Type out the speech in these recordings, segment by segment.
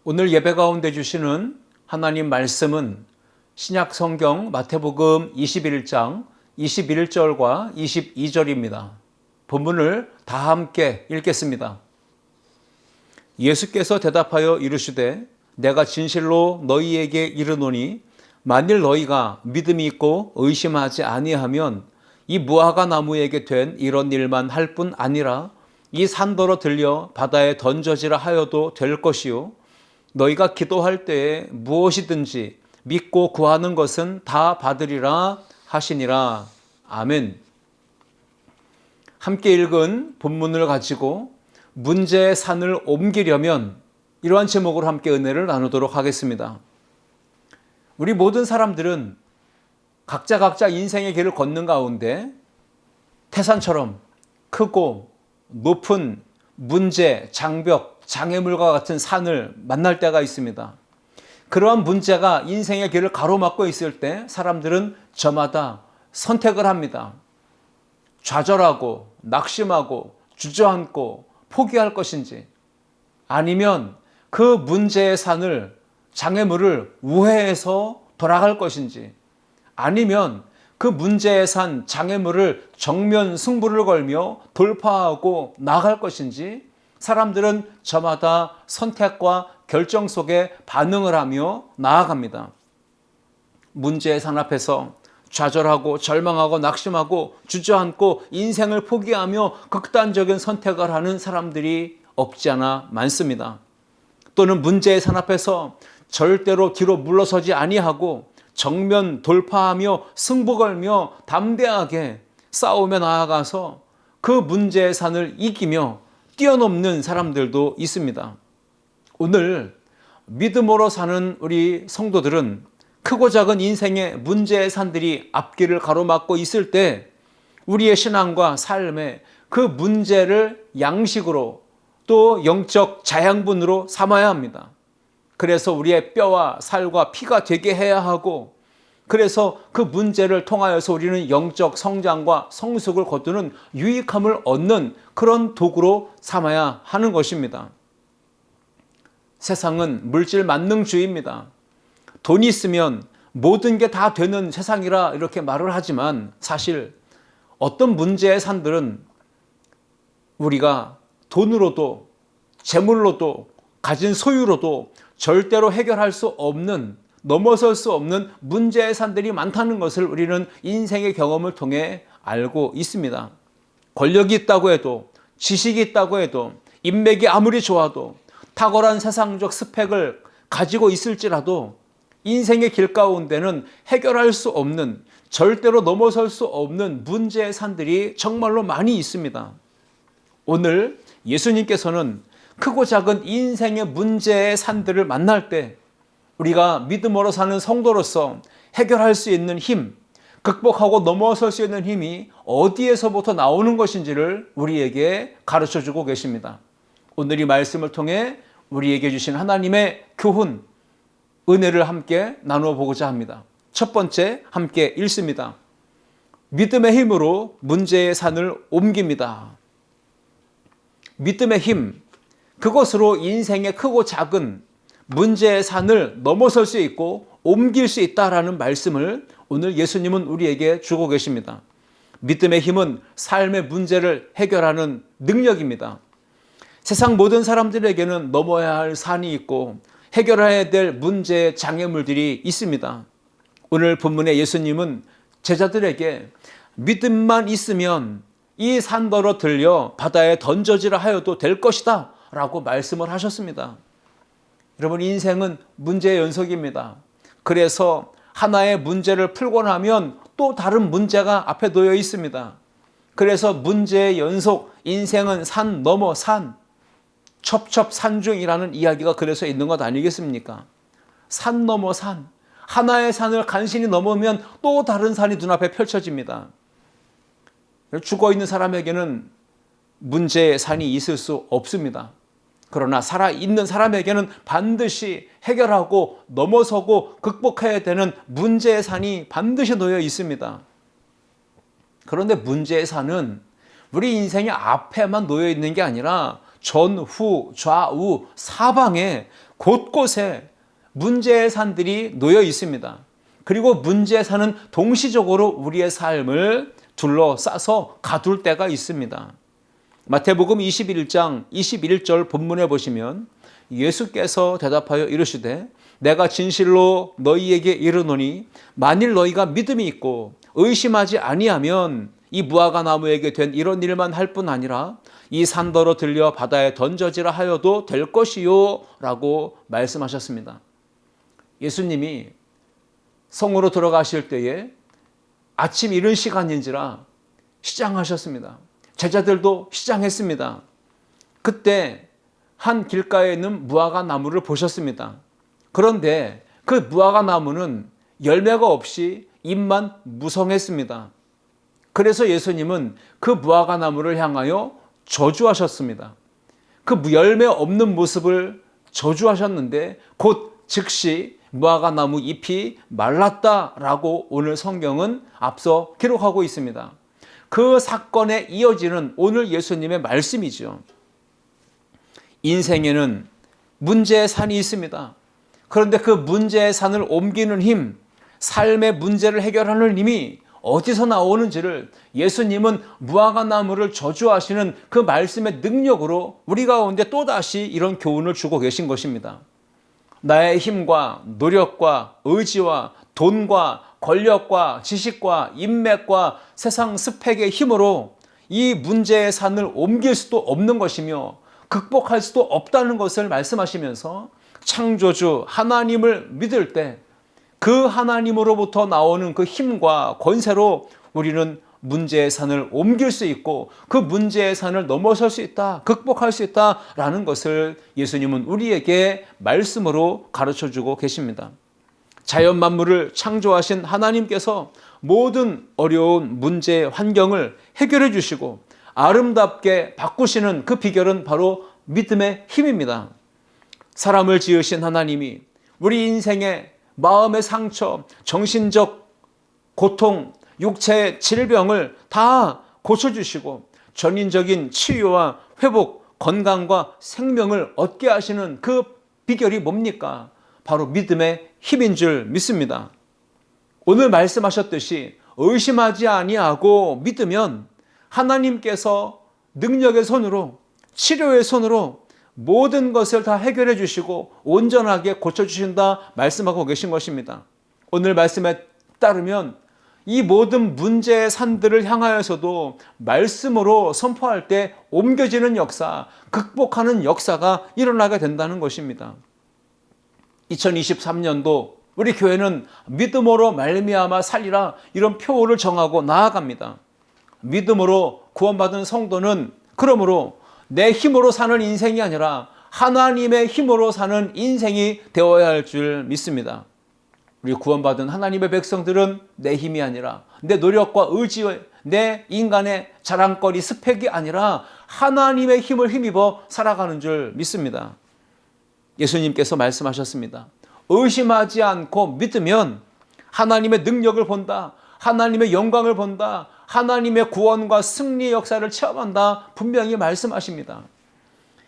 오늘 예배 가운데 주시는 하나님 말씀은 신약 성경 마태복음 21장 21절과 22절입니다. 본문을 다 함께 읽겠습니다. 예수께서 대답하여 이르시되 내가 진실로 너희에게 이르노니 만일 너희가 믿음이 있고 의심하지 아니하면 이 무화과 나무에게 된 이런 일만 할 뿐 아니라 이 산더러 들려 바다에 던져지라 하여도 될 것이요 너희가 기도할 때에 무엇이든지 믿고 구하는 것은 다 받으리라 하시니라. 아멘. 함께 읽은 본문을 가지고 문제의 산을 옮기려면 이러한 제목으로 함께 은혜를 나누도록 하겠습니다. 우리 모든 사람들은 각자 인생의 길을 걷는 가운데 태산처럼 크고 높은 문제, 장벽, 장애물과 같은 산을 만날 때가 있습니다. 그러한 문제가 인생의 길을 가로막고 있을 때 사람들은 저마다 선택을 합니다. 좌절하고 낙심하고 주저앉고 포기할 것인지, 아니면 그 문제의 산을, 장애물을 우회해서 돌아갈 것인지, 아니면 그 문제의 산, 장애물을 정면 승부를 걸며 돌파하고 나갈 것인지, 사람들은 저마다 선택과 결정 속에 반응을 하며 나아갑니다. 문제의 산 앞에서 좌절하고 절망하고 낙심하고 주저앉고 인생을 포기하며 극단적인 선택을 하는 사람들이 없지 않아 많습니다. 또는 문제의 산 앞에서 절대로 뒤로 물러서지 아니하고 정면 돌파하며 승부 걸며 담대하게 싸우며 나아가서 그 문제의 산을 이기며 뛰어넘는 사람들도 있습니다. 오늘 믿음으로 사는 우리 성도들은 크고 작은 인생의 문제의 산들이 앞길을 가로막고 있을 때 우리의 신앙과 삶에 그 문제를 양식으로 또 영적 자양분으로 삼아야 합니다. 그래서 우리의 뼈와 살과 피가 되게 해야 하고, 그래서 그 문제를 통하여서 우리는 영적 성장과 성숙을 거두는 유익함을 얻는 그런 도구로 삼아야 하는 것입니다. 세상은 물질 만능주의입니다. 돈이 있으면 모든 게 다 되는 세상이라 이렇게 말을 하지만 사실 어떤 문제의 산들은 우리가 돈으로도 재물로도 가진 소유로도 절대로 해결할 수 없는, 넘어설 수 없는 문제의 산들이 많다는 것을 우리는 인생의 경험을 통해 알고 있습니다. 권력이 있다고 해도, 지식이 있다고 해도, 인맥이 아무리 좋아도, 탁월한 세상적 스펙을 가지고 있을지라도 인생의 길 가운데는 해결할 수 없는, 절대로 넘어설 수 없는 문제의 산들이 정말로 많이 있습니다. 오늘 예수님께서는 크고 작은 인생의 문제의 산들을 만날 때 우리가 믿음으로 사는 성도로서 해결할 수 있는 힘, 극복하고 넘어설 수 있는 힘이 어디에서부터 나오는 것인지를 우리에게 가르쳐주고 계십니다. 오늘 이 말씀을 통해 우리에게 주신 하나님의 교훈, 은혜를 함께 나누어 보고자 합니다. 첫 번째 함께 읽습니다. 믿음의 힘으로 문제의 산을 옮깁니다. 믿음의 힘, 그것으로 인생의 크고 작은 문제의 산을 넘어설 수 있고 옮길 수 있다라는 말씀을 오늘 예수님은 우리에게 주고 계십니다. 믿음의 힘은 삶의 문제를 해결하는 능력입니다. 세상 모든 사람들에게는 넘어야 할 산이 있고 해결해야 될 문제의 장애물들이 있습니다. 오늘 본문의 예수님은 제자들에게 믿음만 있으면 이 산더러 들려 바다에 던져지라 하여도 될 것이다 라고 말씀을 하셨습니다. 여러분, 인생은 문제의 연속입니다. 그래서 하나의 문제를 풀고 나면 또 다른 문제가 앞에 놓여 있습니다. 그래서 문제의 연속, 인생은 산 넘어 산, 첩첩산중이라는 이야기가 그래서 있는 것 아니겠습니까? 산 넘어 산, 하나의 산을 간신히 넘으면 또 다른 산이 눈앞에 펼쳐집니다. 죽어있는 사람에게는 문제의 산이 있을 수 없습니다. 그러나 살아있는 사람에게는 반드시 해결하고 넘어서고 극복해야 되는 문제의 산이 반드시 놓여 있습니다. 그런데 문제의 산은 우리 인생의 앞에만 놓여 있는 게 아니라 전, 후, 좌우, 사방에 곳곳에 문제의 산들이 놓여 있습니다. 그리고 문제의 산은 동시적으로 우리의 삶을 둘러싸서 가둘 때가 있습니다. 마태복음 21장 21절 본문에 보시면 예수께서 대답하여 이르시되 내가 진실로 너희에게 이르노니 만일 너희가 믿음이 있고 의심하지 아니하면 이 무화과 나무에게 된 이런 일만 할 뿐 아니라 이 산더러 들려 바다에 던져지라 하여도 될 것이요 라고 말씀하셨습니다. 예수님이 성으로 들어가실 때에 아침 이른 시간인지라 시장하셨습니다. 제자들도 시장했습니다. 그때 한 길가에 있는 무화과 나무를 보셨습니다. 그런데 그 무화과 나무는 열매가 없이 잎만 무성했습니다. 그래서 예수님은 그 무화과 나무를 향하여 저주하셨습니다. 그 열매 없는 모습을 저주하셨는데 곧 즉시 무화과 나무 잎이 말랐다라고 오늘 성경은 앞서 기록하고 있습니다. 그 사건에 이어지는 오늘 예수님의 말씀이죠. 인생에는 문제의 산이 있습니다. 그런데 그 문제의 산을 옮기는 힘, 삶의 문제를 해결하는 힘이 어디서 나오는지를 예수님은 무화과 나무를 저주하시는 그 말씀의 능력으로 우리 가운데 또다시 이런 교훈을 주고 계신 것입니다. 나의 힘과 노력과 의지와 돈과 권력과 지식과 인맥과 세상 스펙의 힘으로 이 문제의 산을 옮길 수도 없는 것이며 극복할 수도 없다는 것을 말씀하시면서 창조주 하나님을 믿을 때 그 하나님으로부터 나오는 그 힘과 권세로 우리는 문제의 산을 옮길 수 있고 그 문제의 산을 넘어설 수 있다, 극복할 수 있다라는 것을 예수님은 우리에게 말씀으로 가르쳐주고 계십니다. 자연 만물을 창조하신 하나님께서 모든 어려운 문제 환경을 해결해 주시고 아름답게 바꾸시는 그 비결은 바로 믿음의 힘입니다. 사람을 지으신 하나님이 우리 인생의 마음의 상처, 정신적 고통, 육체의 질병을 다 고쳐주시고 전인적인 치유와 회복, 건강과 생명을 얻게 하시는 그 비결이 뭡니까? 바로 믿음의 힘인 줄 믿습니다. 오늘 말씀하셨듯이 의심하지 아니하고 믿으면 하나님께서 능력의 손으로 치료의 손으로 모든 것을 다 해결해 주시고 온전하게 고쳐주신다 말씀하고 계신 것입니다. 오늘 말씀에 따르면 이 모든 문제의 산들을 향하여서도 말씀으로 선포할 때 옮겨지는 역사, 극복하는 역사가 일어나게 된다는 것입니다. 2023년도 우리 교회는 믿음으로 말미암아 살리라 이런 표어를 정하고 나아갑니다. 믿음으로 구원받은 성도는 그러므로 내 힘으로 사는 인생이 아니라 하나님의 힘으로 사는 인생이 되어야 할 줄 믿습니다. 우리 구원받은 하나님의 백성들은 내 힘이 아니라 내 노력과 의지, 내 인간의 자랑거리, 스펙이 아니라 하나님의 힘을 힘입어 살아가는 줄 믿습니다. 예수님께서 말씀하셨습니다. 의심하지 않고 믿으면 하나님의 능력을 본다. 하나님의 영광을 본다. 하나님의 구원과 승리의 역사를 체험한다. 분명히 말씀하십니다.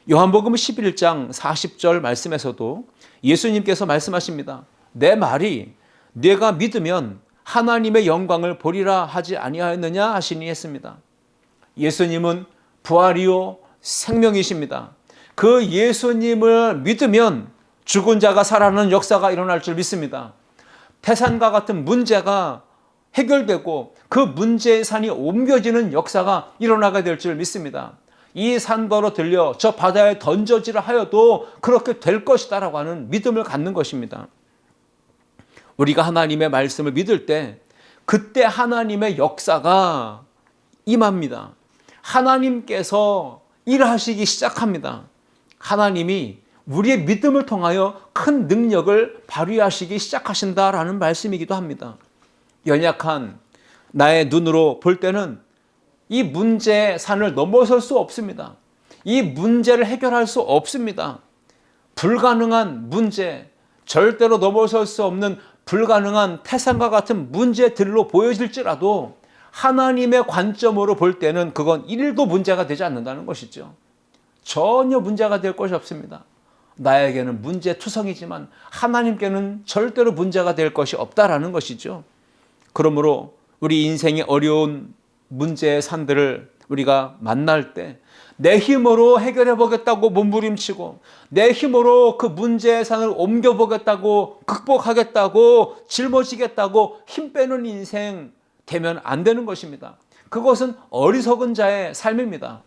요한복음 11장 40절 말씀에서도 예수님께서 말씀하십니다. 내 말이 네가 믿으면 하나님의 영광을 보리라 하지 아니하였느냐 하시니 했습니다. 예수님은 부활이요 생명이십니다. 그 예수님을 믿으면 죽은 자가 살아나는 역사가 일어날 줄 믿습니다. 태산과 같은 문제가 해결되고 그 문제의 산이 옮겨지는 역사가 일어나게 될 줄 믿습니다. 이 산더러 들려 저 바다에 던져지라 하여도 그렇게 될 것이다 라고 하는 믿음을 갖는 것입니다. 우리가 하나님의 말씀을 믿을 때 그때 하나님의 역사가 임합니다. 하나님께서 일하시기 시작합니다. 하나님이 우리의 믿음을 통하여 큰 능력을 발휘하시기 시작하신다라는 말씀이기도 합니다. 연약한 나의 눈으로 볼 때는 이 문제의 산을 넘어설 수 없습니다. 이 문제를 해결할 수 없습니다. 불가능한 문제, 절대로 넘어설 수 없는 불가능한 태산과 같은 문제들로 보여질지라도 하나님의 관점으로 볼 때는 그건 1도 문제가 되지 않는다는 것이죠. 전혀 문제가 될 것이 없습니다. 나에게는 문제투성이지만 하나님께는 절대로 문제가 될 것이 없다라는 것이죠. 그러므로 우리 인생의 어려운 문제의 산들을 우리가 만날 때 내 힘으로 해결해 보겠다고 몸부림치고 내 힘으로 그 문제의 산을 옮겨 보겠다고 극복하겠다고 짊어지겠다고 힘 빼는 인생 되면 안 되는 것입니다. 그것은 어리석은 자의 삶입니다.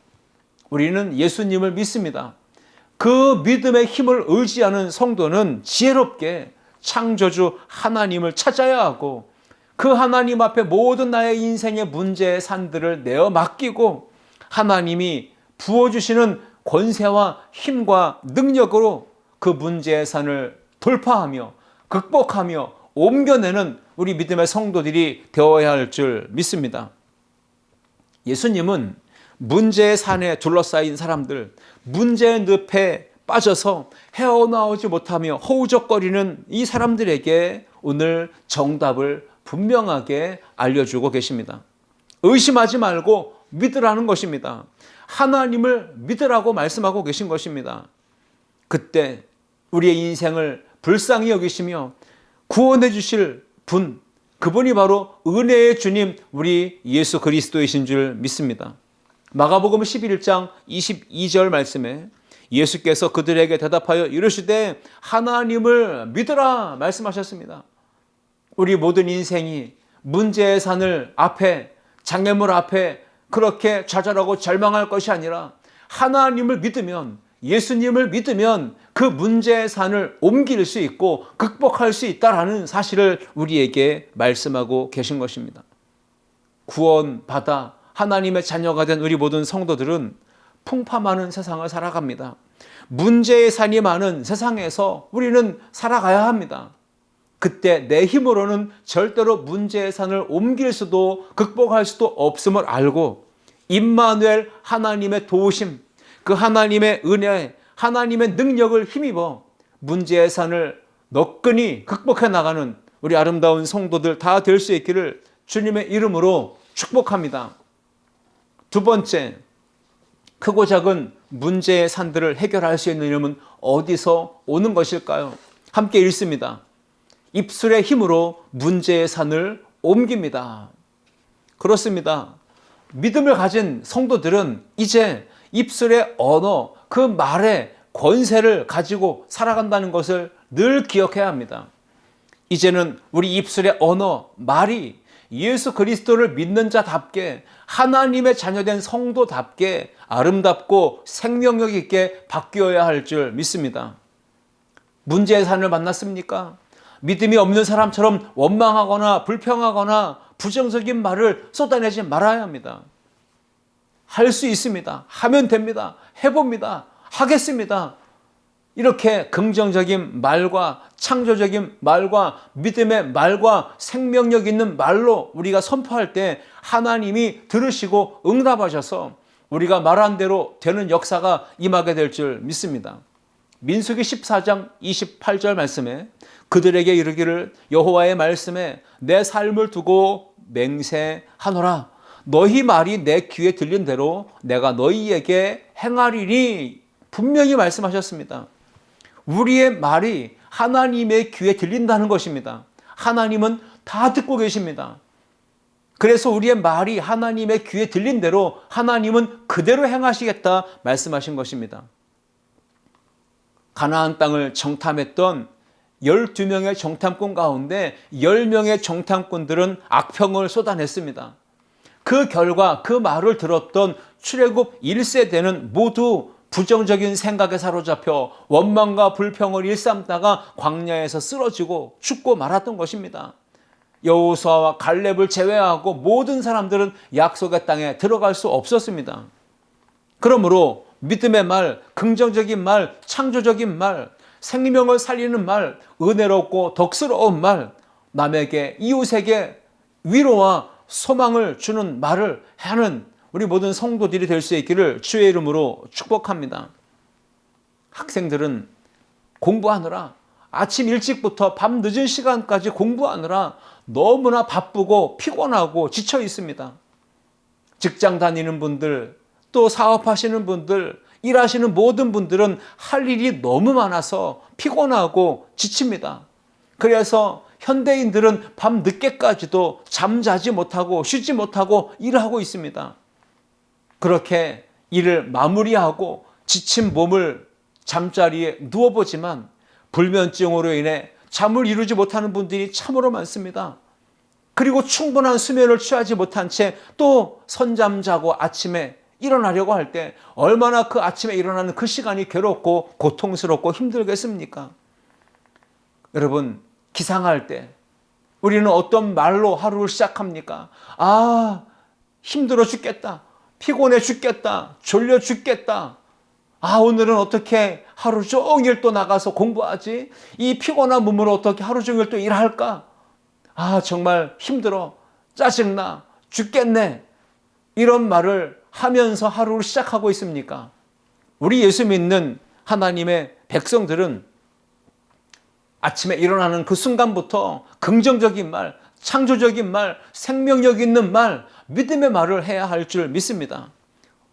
우리는 예수님을 믿습니다. 그 믿음의 힘을 의지하는 성도는 지혜롭게 창조주 하나님을 찾아야 하고 그 하나님 앞에 모든 나의 인생의 문제의 산들을 내어 맡기고 하나님이 부어주시는 권세와 힘과 능력으로 그 문제의 산을 돌파하며 극복하며 옮겨내는 우리 믿음의 성도들이 되어야 할 줄 믿습니다. 예수님은 문제의 산에 둘러싸인 사람들, 문제의 늪에 빠져서 헤어나오지 못하며 허우적거리는 이 사람들에게 오늘 정답을 분명하게 알려주고 계십니다. 의심하지 말고 믿으라는 것입니다. 하나님을 믿으라고 말씀하고 계신 것입니다. 그때 우리의 인생을 불쌍히 여기시며 구원해 주실 분, 그분이 바로 은혜의 주님 우리 예수 그리스도이신 줄 믿습니다. 마가복음 11장 22절 말씀에 예수께서 그들에게 대답하여 이르시되 하나님을 믿으라 말씀하셨습니다. 우리 모든 인생이 문제의 산을 앞에 장애물 앞에 그렇게 좌절하고 절망할 것이 아니라 하나님을 믿으면 예수님을 믿으면 그 문제의 산을 옮길 수 있고 극복할 수 있다라는 사실을 우리에게 말씀하고 계신 것입니다. 구원받아 하나님의 자녀가 된 우리 모든 성도들은 풍파 많은 세상을 살아갑니다. 문제의 산이 많은 세상에서 우리는 살아가야 합니다. 그때 내 힘으로는 절대로 문제의 산을 옮길 수도 극복할 수도 없음을 알고 임마누엘 하나님의 도우심, 그 하나님의 은혜, 하나님의 능력을 힘입어 문제의 산을 너끈히 극복해 나가는 우리 아름다운 성도들 다 될 수 있기를 주님의 이름으로 축복합니다. 두 번째, 크고 작은 문제의 산들을 해결할 수 있는 힘은 어디서 오는 것일까요? 함께 읽습니다. 입술의 힘으로 문제의 산을 옮깁니다. 그렇습니다. 믿음을 가진 성도들은 이제 입술의 언어, 그 말의 권세를 가지고 살아간다는 것을 늘 기억해야 합니다. 이제는 우리 입술의 언어, 말이 예수 그리스도를 믿는 자답게 하나님의 자녀된 성도답게 아름답고 생명력 있게 바뀌어야 할 줄 믿습니다. 문제의 산을 만났습니까? 믿음이 없는 사람처럼 원망하거나 불평하거나 부정적인 말을 쏟아내지 말아야 합니다. 할 수 있습니다. 하면 됩니다. 해봅니다. 하겠습니다. 이렇게 긍정적인 말과 창조적인 말과 믿음의 말과 생명력 있는 말로 우리가 선포할 때 하나님이 들으시고 응답하셔서 우리가 말한 대로 되는 역사가 임하게 될 줄 믿습니다. 민수기 14장 28절 말씀에 그들에게 이르기를 여호와의 말씀에 내 삶을 두고 맹세하노라. 너희 말이 내 귀에 들린 대로 내가 너희에게 행하리니 분명히 말씀하셨습니다. 우리의 말이 하나님의 귀에 들린다는 것입니다. 하나님은 다 듣고 계십니다. 그래서 우리의 말이 하나님의 귀에 들린 대로 하나님은 그대로 행하시겠다 말씀하신 것입니다. 가나안 땅을 정탐했던 12명의 정탐꾼 가운데 10명의 정탐꾼들은 악평을 쏟아냈습니다. 그 결과 그 말을 들었던 출애굽 1세대는 모두 부정적인 생각에 사로잡혀 원망과 불평을 일삼다가 광야에서 쓰러지고 죽고 말았던 것입니다. 여호수아와 갈렙을 제외하고 모든 사람들은 약속의 땅에 들어갈 수 없었습니다. 그러므로 믿음의 말, 긍정적인 말, 창조적인 말, 생명을 살리는 말, 은혜롭고 덕스러운 말, 남에게 이웃에게 위로와 소망을 주는 말을 하는 우리 모든 성도들이 될 수 있기를 주의 이름으로 축복합니다. 학생들은 공부하느라 아침 일찍부터 밤 늦은 시간까지 공부하느라 너무나 바쁘고 피곤하고 지쳐 있습니다. 직장 다니는 분들, 또 사업하시는 분들, 일하시는 모든 분들은 할 일이 너무 많아서 피곤하고 지칩니다. 그래서 현대인들은 밤 늦게까지도 잠자지 못하고 쉬지 못하고 일하고 있습니다. 그렇게 일을 마무리하고 지친 몸을 잠자리에 누워보지만 불면증으로 인해 잠을 이루지 못하는 분들이 참으로 많습니다. 그리고 충분한 수면을 취하지 못한 채 또 선잠 자고 아침에 일어나려고 할 때 얼마나 그 아침에 일어나는 그 시간이 괴롭고 고통스럽고 힘들겠습니까? 여러분, 기상할 때 우리는 어떤 말로 하루를 시작합니까? 아, 힘들어 죽겠다. 피곤해 죽겠다. 졸려 죽겠다. 아, 오늘은 어떻게 하루 종일 또 나가서 공부하지? 이 피곤한 몸으로 어떻게 하루 종일 또 일할까? 아, 정말 힘들어. 짜증나. 죽겠네. 이런 말을 하면서 하루를 시작하고 있습니까? 우리 예수 믿는 하나님의 백성들은 아침에 일어나는 그 순간부터 긍정적인 말, 창조적인 말, 생명력 있는 말, 믿음의 말을 해야 할 줄 믿습니다.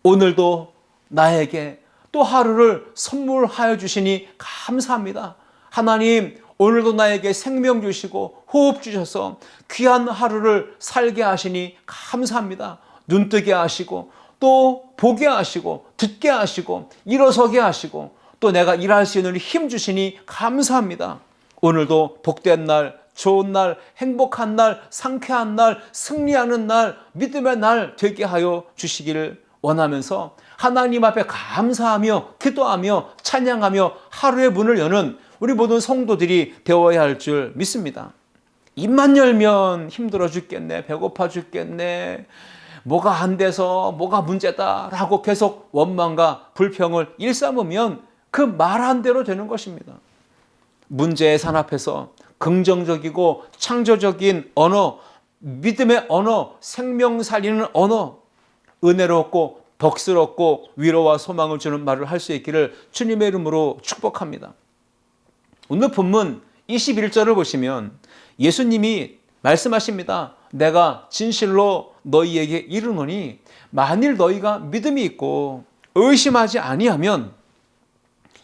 오늘도 나에게 또 하루를 선물하여 주시니 감사합니다. 하나님, 오늘도 나에게 생명 주시고 호흡 주셔서 귀한 하루를 살게 하시니 감사합니다. 눈뜨게 하시고 또 보게 하시고 듣게 하시고 일어서게 하시고 또 내가 일할 수 있는 힘 주시니 감사합니다. 오늘도 복된 날, 좋은 날, 행복한 날, 상쾌한 날, 승리하는 날, 믿음의 날 되게 하여 주시기를 원하면서 하나님 앞에 감사하며 기도하며 찬양하며 하루의 문을 여는 우리 모든 성도들이 되어야 할 줄 믿습니다. 입만 열면 힘들어 죽겠네, 배고파 죽겠네, 뭐가 안 돼서 뭐가 문제다라고 계속 원망과 불평을 일삼으면 그 말한 대로 되는 것입니다. 문제의 산 앞에서 긍정적이고 창조적인 언어, 믿음의 언어, 생명 살리는 언어, 은혜롭고 덕스럽고 위로와 소망을 주는 말을 할 수 있기를 주님의 이름으로 축복합니다. 오늘 본문 21절을 보시면 예수님이 말씀하십니다. 내가 진실로 너희에게 이르노니 만일 너희가 믿음이 있고 의심하지 아니하면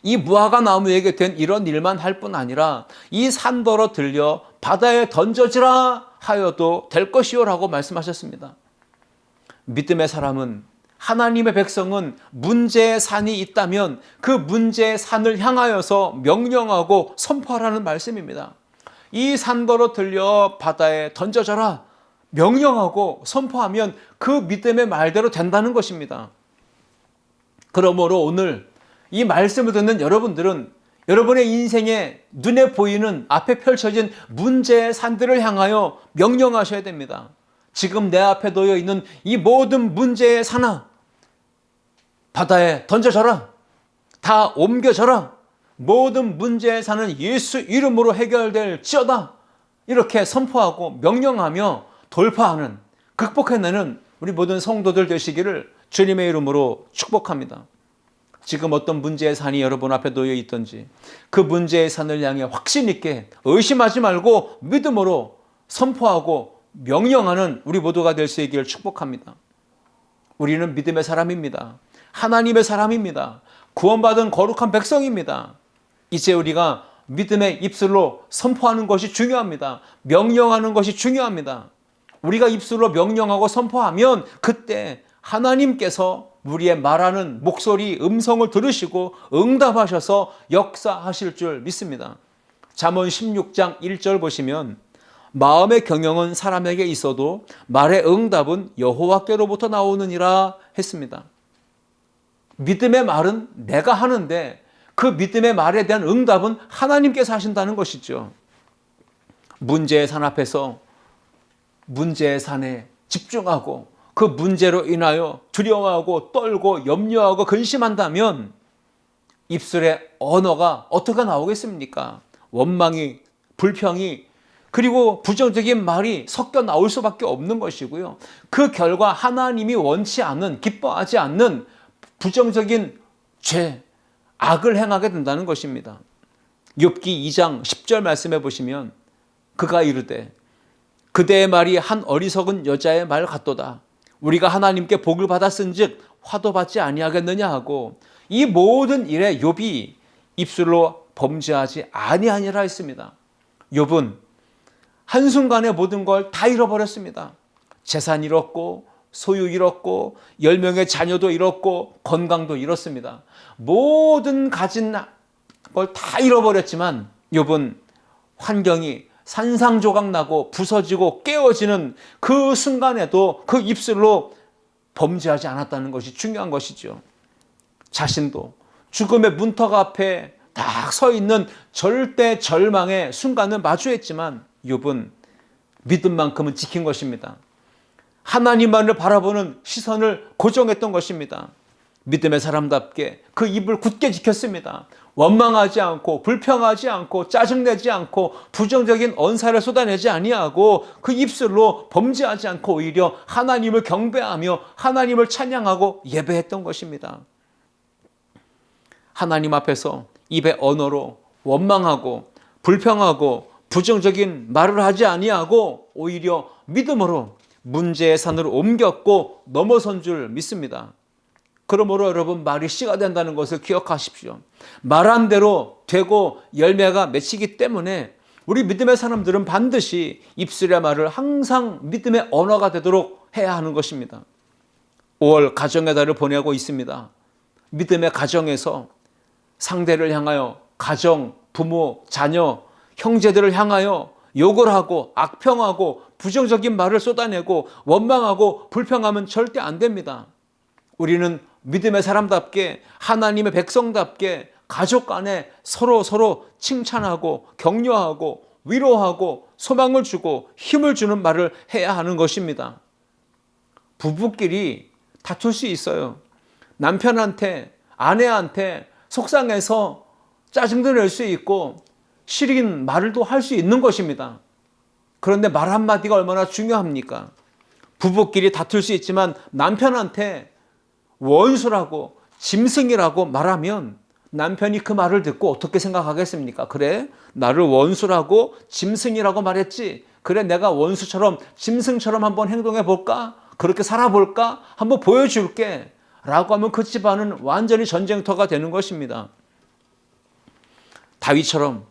이 무화과 나무에게 된 이런 일만 할 뿐 아니라 이 산더러 들려 바다에 던져지라 하여도 될 것이요라고 말씀하셨습니다. 믿음의 사람은, 하나님의 백성은 문제의 산이 있다면 그 문제의 산을 향하여서 명령하고 선포하라는 말씀입니다. 이 산더러 들려 바다에 던져져라 명령하고 선포하면 그 믿음의 말대로 된다는 것입니다. 그러므로 오늘 이 말씀을 듣는 여러분들은 여러분의 인생에 눈에 보이는 앞에 펼쳐진 문제의 산들을 향하여 명령하셔야 됩니다. 지금 내 앞에 놓여 있는 이 모든 문제의 산아, 바다에 던져져라. 다 옮겨져라. 모든 문제의 산은 예수 이름으로 해결될지어다. 이렇게 선포하고 명령하며 돌파하는, 극복해내는 우리 모든 성도들 되시기를 주님의 이름으로 축복합니다. 지금 어떤 문제의 산이 여러분 앞에 놓여 있든지 그 문제의 산을 향해 확신 있게 의심하지 말고 믿음으로 선포하고 명령하는 우리 모두가 될 수 있기를 축복합니다. 우리는 믿음의 사람입니다. 하나님의 사람입니다. 구원받은 거룩한 백성입니다. 이제 우리가 믿음의 입술로 선포하는 것이 중요합니다. 명령하는 것이 중요합니다. 우리가 입술로 명령하고 선포하면 그때 하나님께서 우리의 말하는 목소리, 음성을 들으시고 응답하셔서 역사하실 줄 믿습니다. 잠언 16장 1절 보시면 마음의 경영은 사람에게 있어도 말의 응답은 여호와께로부터 나오느니라 했습니다. 믿음의 말은 내가 하는데 그 믿음의 말에 대한 응답은 하나님께서 하신다는 것이죠. 문제의 산 앞에서 문제의 산에 집중하고 그 문제로 인하여 두려워하고 떨고 염려하고 근심한다면 입술의 언어가 어떻게 나오겠습니까? 원망이, 불평이, 그리고 부정적인 말이 섞여 나올 수밖에 없는 것이고요. 그 결과 하나님이 원치 않는, 기뻐하지 않는 부정적인 죄, 악을 행하게 된다는 것입니다. 욥기 2장 10절 말씀해 보시면 그가 이르되 그대의 말이 한 어리석은 여자의 말 같도다. 우리가 하나님께 복을 받았은즉 화도 받지 아니하겠느냐 하고 이 모든 일에 욥이 입술로 범죄하지 아니하니라 했습니다. 욥은 한순간에 모든 걸 다 잃어버렸습니다. 재산 잃었고 소유 잃었고 10명의 자녀도 잃었고 건강도 잃었습니다. 모든 가진 걸 다 잃어버렸지만 욥은 환경이 산상조각 나고 부서지고 깨어지는 그 순간에도 그 입술로 범죄하지 않았다는 것이 중요한 것이죠. 자신도 죽음의 문턱 앞에 딱 서 있는 절대 절망의 순간을 마주했지만 욥은 믿음만큼은 지킨 것입니다. 하나님만을 바라보는 시선을 고정했던 것입니다. 믿음의 사람답게 그 입을 굳게 지켰습니다. 원망하지 않고 불평하지 않고 짜증내지 않고 부정적인 언사를 쏟아내지 아니하고 그 입술로 범죄하지 않고 오히려 하나님을 경배하며 하나님을 찬양하고 예배했던 것입니다. 하나님 앞에서 입의 언어로 원망하고 불평하고 부정적인 말을 하지 아니하고 오히려 믿음으로 문제의 산으로 옮겼고 넘어선 줄 믿습니다. 그러므로 여러분, 말이 씨가 된다는 것을 기억하십시오. 말한 대로 되고 열매가 맺히기 때문에 우리 믿음의 사람들은 반드시 입술의 말을 항상 믿음의 언어가 되도록 해야 하는 것입니다. 5월 가정의 달을 보내고 있습니다. 믿음의 가정에서 상대를 향하여 가정, 부모, 자녀, 형제들을 향하여 욕을 하고 악평하고 부정적인 말을 쏟아내고 원망하고 불평하면 절대 안 됩니다. 우리는 믿음의 사람답게 하나님의 백성답게 가족 간에 서로 칭찬하고 격려하고 위로하고 소망을 주고 힘을 주는 말을 해야 하는 것입니다. 부부끼리 다툴 수 있어요. 남편한테 아내한테 속상해서 짜증도 낼 수 있고 시린 말도 할 수 있는 것입니다. 그런데 말 한마디가 얼마나 중요합니까? 부부끼리 다툴 수 있지만 남편한테 원수라고 짐승이라고 말하면 남편이 그 말을 듣고 어떻게 생각하겠습니까? 그래, 나를 원수라고 짐승이라고 말했지. 그래, 내가 원수처럼 짐승처럼 한번 행동해 볼까? 그렇게 살아볼까? 한번 보여줄게 라고 하면 그 집안은 완전히 전쟁터가 되는 것입니다. 다윗처럼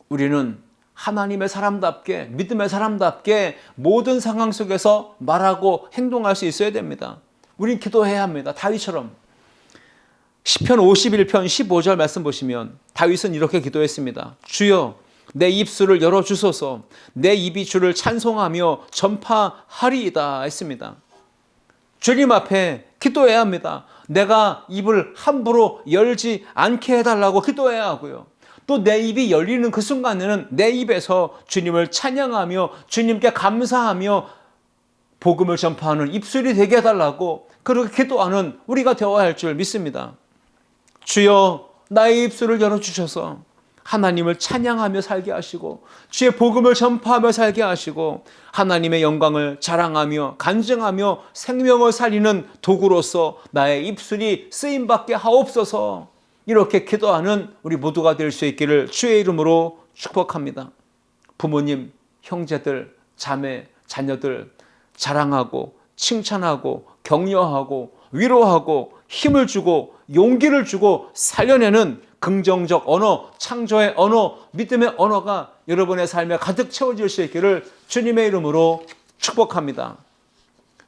우리는 하나님의 사람답게 믿음의 사람답게 모든 상황 속에서 말하고 행동할 수 있어야 됩니다. 우린 기도해야 합니다. 다윗처럼. 시편 51편 15절 말씀 보시면 다윗은 이렇게 기도했습니다. 주여, 내 입술을 열어주소서. 내 입이 주를 찬송하며 전파하리이다 했습니다. 주님 앞에 기도해야 합니다. 내가 입을 함부로 열지 않게 해달라고 기도해야 하고요. 또 내 입이 열리는 그 순간에는 내 입에서 주님을 찬양하며 주님께 감사하며 복음을 전파하는 입술이 되게 해달라고 그렇게 기도하는 우리가 되어야 할 줄 믿습니다. 주여, 나의 입술을 열어주셔서 하나님을 찬양하며 살게 하시고 주의 복음을 전파하며 살게 하시고 하나님의 영광을 자랑하며 간증하며 생명을 살리는 도구로서 나의 입술이 쓰임받게 하옵소서. 이렇게 기도하는 우리 모두가 될 수 있기를 주의 이름으로 축복합니다. 부모님, 형제들, 자매, 자녀들 자랑하고 칭찬하고 격려하고 위로하고 힘을 주고 용기를 주고 살려내는 긍정적 언어, 창조의 언어, 믿음의 언어가 여러분의 삶에 가득 채워질 수 있기를 주님의 이름으로 축복합니다.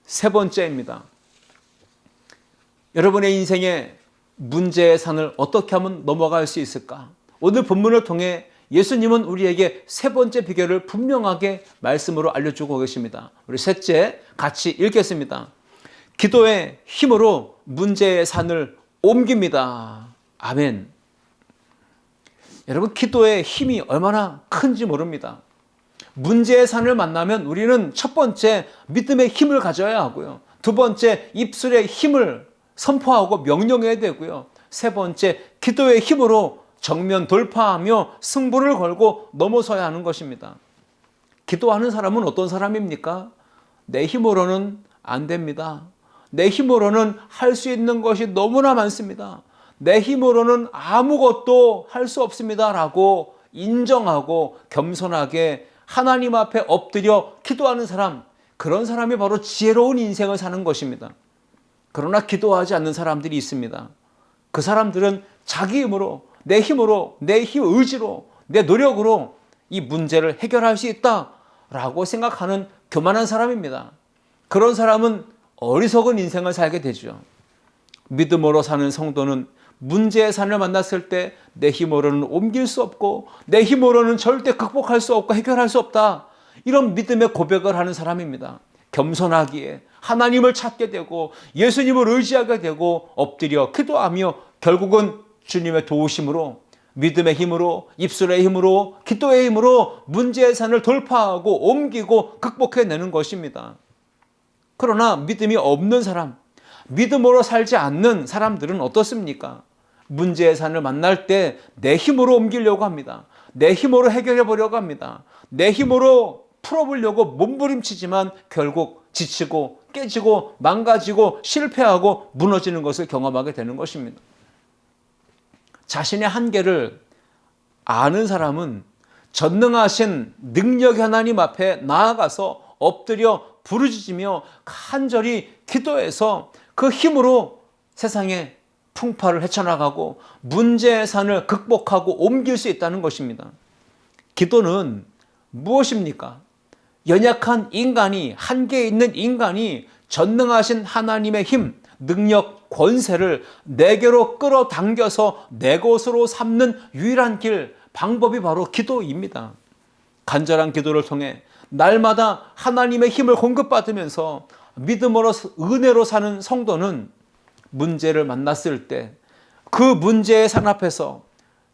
세 번째입니다. 여러분의 인생에 문제의 산을 어떻게 하면 넘어갈 수 있을까? 오늘 본문을 통해 예수님은 우리에게 세 번째 비결을 분명하게 말씀으로 알려주고 계십니다. 우리 셋째 같이 읽겠습니다. 기도의 힘으로 문제의 산을 옮깁니다. 아멘. 여러분, 기도의 힘이 얼마나 큰지 모릅니다. 문제의 산을 만나면 우리는 첫 번째 믿음의 힘을 가져야 하고요. 두 번째 입술의 힘을 선포하고 명령해야 되고요. 세 번째 기도의 힘으로 정면 돌파하며 승부를 걸고 넘어서야 하는 것입니다. 기도하는 사람은 어떤 사람입니까? 내 힘으로는 안 됩니다. 내 힘으로는 할 수 있는 것이 너무나 많습니다. 내 힘으로는 아무것도 할 수 없습니다 라고 인정하고 겸손하게 하나님 앞에 엎드려 기도하는 사람, 그런 사람이 바로 지혜로운 인생을 사는 것입니다. 그러나 기도하지 않는 사람들이 있습니다. 그 사람들은 자기 힘으로, 내 힘으로, 내 의지로, 내 노력으로 이 문제를 해결할 수 있다라고 생각하는 교만한 사람입니다. 그런 사람은 어리석은 인생을 살게 되죠. 믿음으로 사는 성도는 문제의 산을 만났을 때 내 힘으로는 옮길 수 없고 내 힘으로는 절대 극복할 수 없고 해결할 수 없다. 이런 믿음의 고백을 하는 사람입니다. 겸손하기에 하나님을 찾게 되고 예수님을 의지하게 되고 엎드려 기도하며 결국은 주님의 도우심으로, 믿음의 힘으로, 입술의 힘으로, 기도의 힘으로 문제의 산을 돌파하고 옮기고 극복해내는 것입니다. 그러나 믿음이 없는 사람, 믿음으로 살지 않는 사람들은 어떻습니까? 문제의 산을 만날 때 내 힘으로 옮기려고 합니다. 내 힘으로 해결해 보려고 합니다. 내 힘으로 풀어보려고 몸부림치지만 결국 지치고 깨지고 망가지고 실패하고 무너지는 것을 경험하게 되는 것입니다. 자신의 한계를 아는 사람은 전능하신 능력 하나님 앞에 나아가서 엎드려 부르짖으며 간절히 기도해서 그 힘으로 세상에 풍파를 헤쳐나가고 문제의 산을 극복하고 옮길 수 있다는 것입니다. 기도는 무엇입니까? 연약한 인간이, 한계에 있는 인간이 전능하신 하나님의 힘, 능력, 권세를 내게로 끌어당겨서 내 것으로 삼는 유일한 길, 방법이 바로 기도입니다. 간절한 기도를 통해 날마다 하나님의 힘을 공급받으면서 믿음으로, 은혜로 사는 성도는 문제를 만났을 때 그 문제의 산 앞에서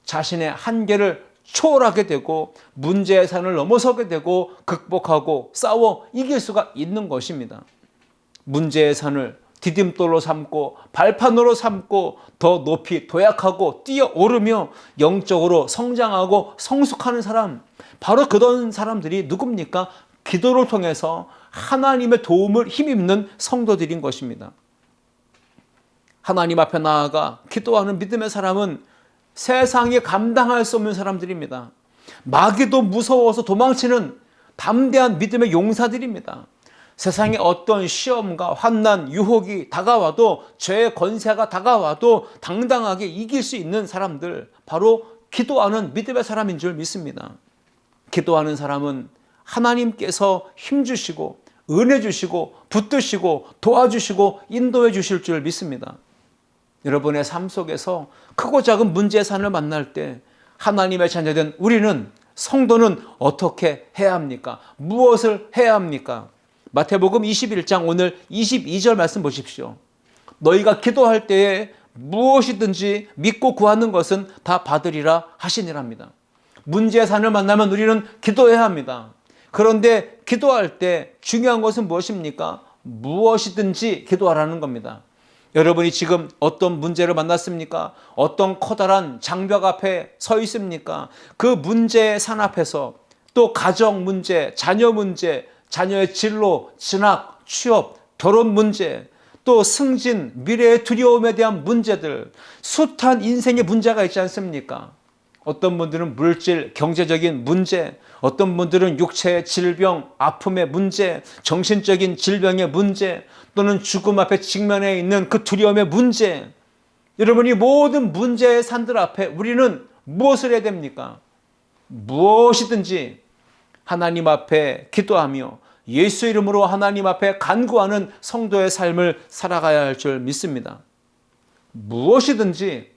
자신의 한계를 초월하게 되고 문제의 산을 넘어서게 되고 극복하고 싸워 이길 수가 있는 것입니다. 문제의 산을 디딤돌로 삼고 발판으로 삼고 더 높이 도약하고 뛰어오르며 영적으로 성장하고 성숙하는 사람, 바로 그런 사람들이 누굽니까? 기도를 통해서 하나님의 도움을 힘입는 성도들인 것입니다. 하나님 앞에 나아가 기도하는 믿음의 사람은 세상에 감당할 수 없는 사람들입니다. 마귀도 무서워서 도망치는 담대한 믿음의 용사들입니다. 세상에 어떤 시험과 환난, 유혹이 다가와도, 죄의 권세가 다가와도 당당하게 이길 수 있는 사람들, 바로 기도하는 믿음의 사람인 줄 믿습니다. 기도하는 사람은 하나님께서 힘주시고 은혜 주시고 붙드시고 도와주시고 인도해 주실 줄 믿습니다. 여러분의 삶 속에서 크고 작은 문제의 산을 만날 때 하나님의 자녀된 우리는, 성도는 어떻게 해야 합니까? 무엇을 해야 합니까? 마태복음 21장 오늘 22절 말씀 보십시오. 너희가 기도할 때에 무엇이든지 믿고 구하는 것은 다 받으리라 하시니랍니다. 문제의 산을 만나면 우리는 기도해야 합니다. 그런데 기도할 때 중요한 것은 무엇입니까? 무엇이든지 기도하라는 겁니다. 여러분이 지금 어떤 문제를 만났습니까? 어떤 커다란 장벽 앞에 서 있습니까? 그 문제의 산 앞에서 또 가정 문제, 자녀 문제, 자녀의 진로, 진학, 취업, 결혼 문제, 또 승진, 미래의 두려움에 대한 문제들, 숱한 인생의 문제가 있지 않습니까? 어떤 분들은 물질, 경제적인 문제, 어떤 분들은 육체의 질병, 아픔의 문제, 정신적인 질병의 문제, 또는 죽음 앞에 직면해 있는 그 두려움의 문제. 여러분이 모든 문제의 산들 앞에 우리는 무엇을 해야 됩니까? 무엇이든지 하나님 앞에 기도하며 예수 이름으로 하나님 앞에 간구하는 성도의 삶을 살아가야 할 줄 믿습니다. 무엇이든지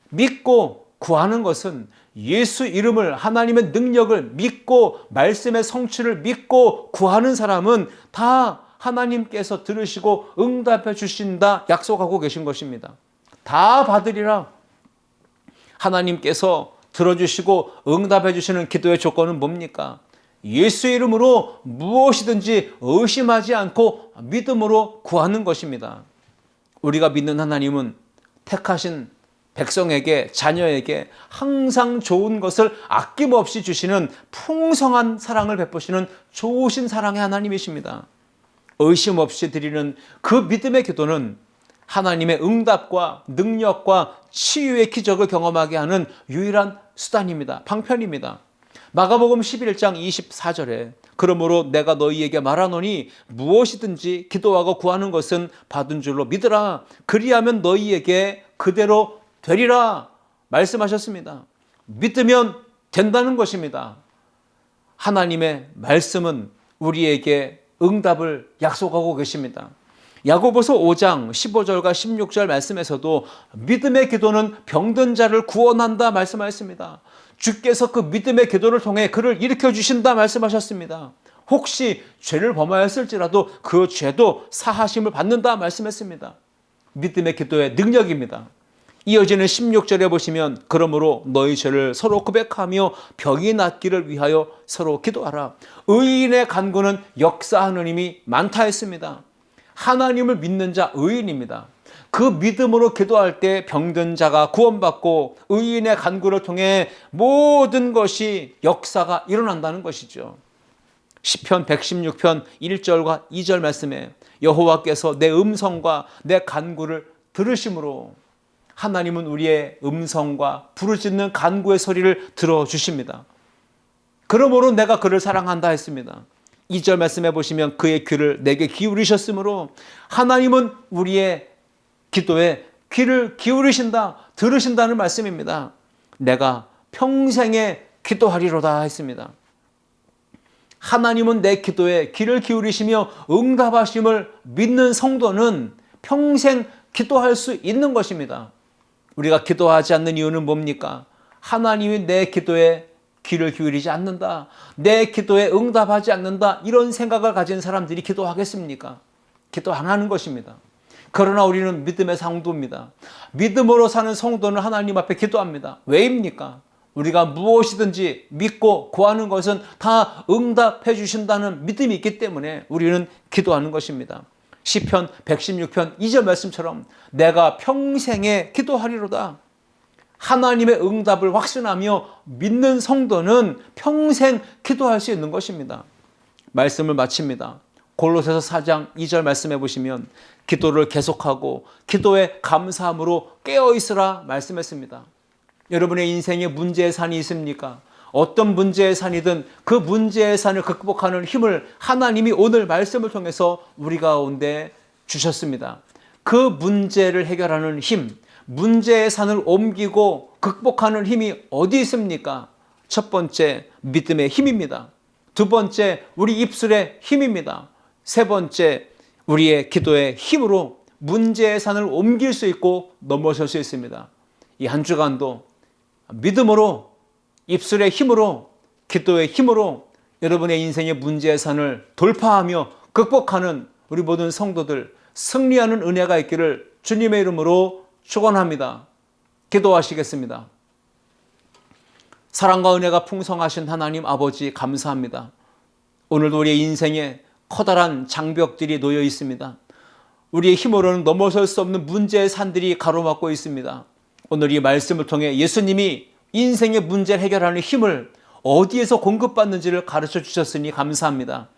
믿고 구하는 것은 예수 이름을, 하나님의 능력을 믿고 말씀의 성취를 믿고 구하는 사람은 다 하나님께서 들으시고 응답해 주신다 약속하고 계신 것입니다. 다 받으리라. 하나님께서 들어주시고 응답해 주시는 기도의 조건은 뭡니까? 예수 이름으로 무엇이든지 의심하지 않고 믿음으로 구하는 것입니다. 우리가 믿는 하나님은 택하신 백성에게, 자녀에게 항상 좋은 것을 아낌없이 주시는 풍성한 사랑을 베푸시는 좋으신 사랑의 하나님이십니다. 의심 없이 드리는 그 믿음의 기도는 하나님의 응답과 능력과 치유의 기적을 경험하게 하는 유일한 수단입니다. 방편입니다. 마가복음 11장 24절에 그러므로 내가 너희에게 말하노니 무엇이든지 기도하고 구하는 것은 받은 줄로 믿으라. 그리하면 너희에게 그대로 되리라 말씀하셨습니다. 믿으면 된다는 것입니다. 하나님의 말씀은 우리에게 응답을 약속하고 계십니다. 야고보서 5장 15절과 16절 말씀에서도 믿음의 기도는 병든 자를 구원한다 말씀하셨습니다. 주께서 그 믿음의 기도를 통해 그를 일으켜 주신다 말씀하셨습니다. 혹시 죄를 범하였을지라도 그 죄도 사하심을 받는다 말씀했습니다. 믿음의 기도의 능력입니다. 이어지는 16절에 보시면 그러므로 너희 죄를 서로 고백하며 병이 낫기를 위하여 서로 기도하라. 의인의 간구는 역사하는 힘이 많다 했습니다. 하나님을 믿는 자 의인입니다. 그 믿음으로 기도할 때 병든 자가 구원받고 의인의 간구를 통해 모든 것이 역사가 일어난다는 것이죠. 시편 116편 1절과 2절 말씀에 여호와께서 내 음성과 내 간구를 들으심으로 하나님은 우리의 음성과 부르짖는 간구의 소리를 들어주십니다. 그러므로 내가 그를 사랑한다 했습니다. 2절 말씀해 보시면 그의 귀를 내게 기울이셨으므로 하나님은 우리의 기도에 귀를 기울이신다, 들으신다는 말씀입니다. 내가 평생에 기도하리로다 했습니다. 하나님은 내 기도에 귀를 기울이시며 응답하심을 믿는 성도는 평생 기도할 수 있는 것입니다. 우리가 기도하지 않는 이유는 뭡니까? 하나님이 내 기도에 귀를 기울이지 않는다, 내 기도에 응답하지 않는다, 이런 생각을 가진 사람들이 기도하겠습니까? 기도 안 하는 것입니다. 그러나 우리는 믿음의 성도입니다. 믿음으로 사는 성도는 하나님 앞에 기도합니다. 왜입니까? 우리가 무엇이든지 믿고 구하는 것은 다 응답해 주신다는 믿음이 있기 때문에 우리는 기도하는 것입니다. 시편 116편 2절 말씀처럼 내가 평생에 기도하리로다. 하나님의 응답을 확신하며 믿는 성도는 평생 기도할 수 있는 것입니다. 말씀을 마칩니다. 골로새서 4장 2절 말씀해 보시면 기도를 계속하고 기도에 감사함으로 깨어있으라 말씀했습니다. 여러분의 인생에 문제의 산이 있습니까? 어떤 문제의 산이든 그 문제의 산을 극복하는 힘을 하나님이 오늘 말씀을 통해서 우리 가운데 주셨습니다. 그 문제를 해결하는 힘, 문제의 산을 옮기고 극복하는 힘이 어디 있습니까? 첫 번째, 믿음의 힘입니다. 두 번째, 우리 입술의 힘입니다. 세 번째, 우리의 기도의 힘으로 문제의 산을 옮길 수 있고 넘어설 수 있습니다. 이 한 주간도 믿음으로, 입술의 힘으로, 기도의 힘으로 여러분의 인생의 문제의 산을 돌파하며 극복하는 우리 모든 성도들 승리하는 은혜가 있기를 주님의 이름으로 축원합니다. 기도하시겠습니다. 사랑과 은혜가 풍성하신 하나님 아버지 감사합니다. 오늘도 우리의 인생에 커다란 장벽들이 놓여 있습니다. 우리의 힘으로는 넘어설 수 없는 문제의 산들이 가로막고 있습니다. 오늘 이 말씀을 통해 예수님이 인생의 문제를 해결하는 힘을 어디에서 공급받는지를 가르쳐 주셨으니 감사합니다.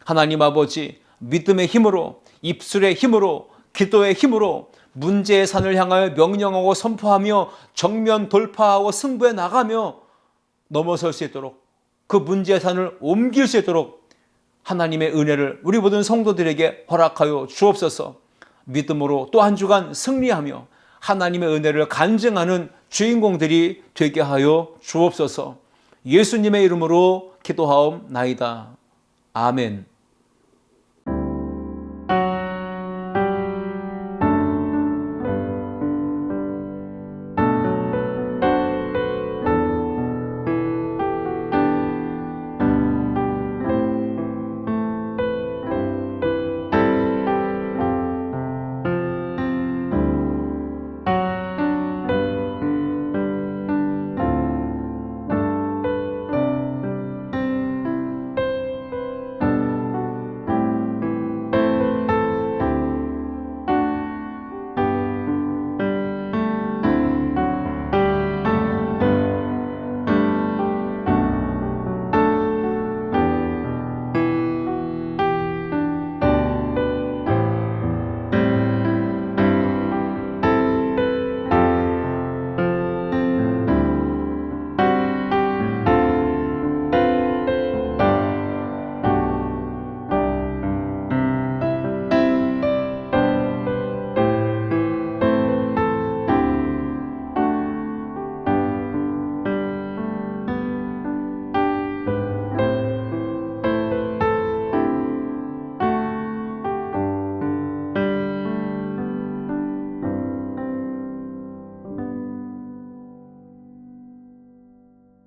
하나님 아버지, 믿음의 힘으로, 입술의 힘으로, 기도의 힘으로 문제의 산을 향하여 명령하고 선포하며 정면 돌파하고 승부에 나가며 넘어설 수 있도록, 그 문제의 산을 옮길 수 있도록 하나님의 은혜를 우리 모든 성도들에게 허락하여 주옵소서. 믿음으로 또 한 주간 승리하며 하나님의 은혜를 간증하는 주인공들이 되게 하여 주옵소서. 예수님의 이름으로 기도하옵나이다. 아멘.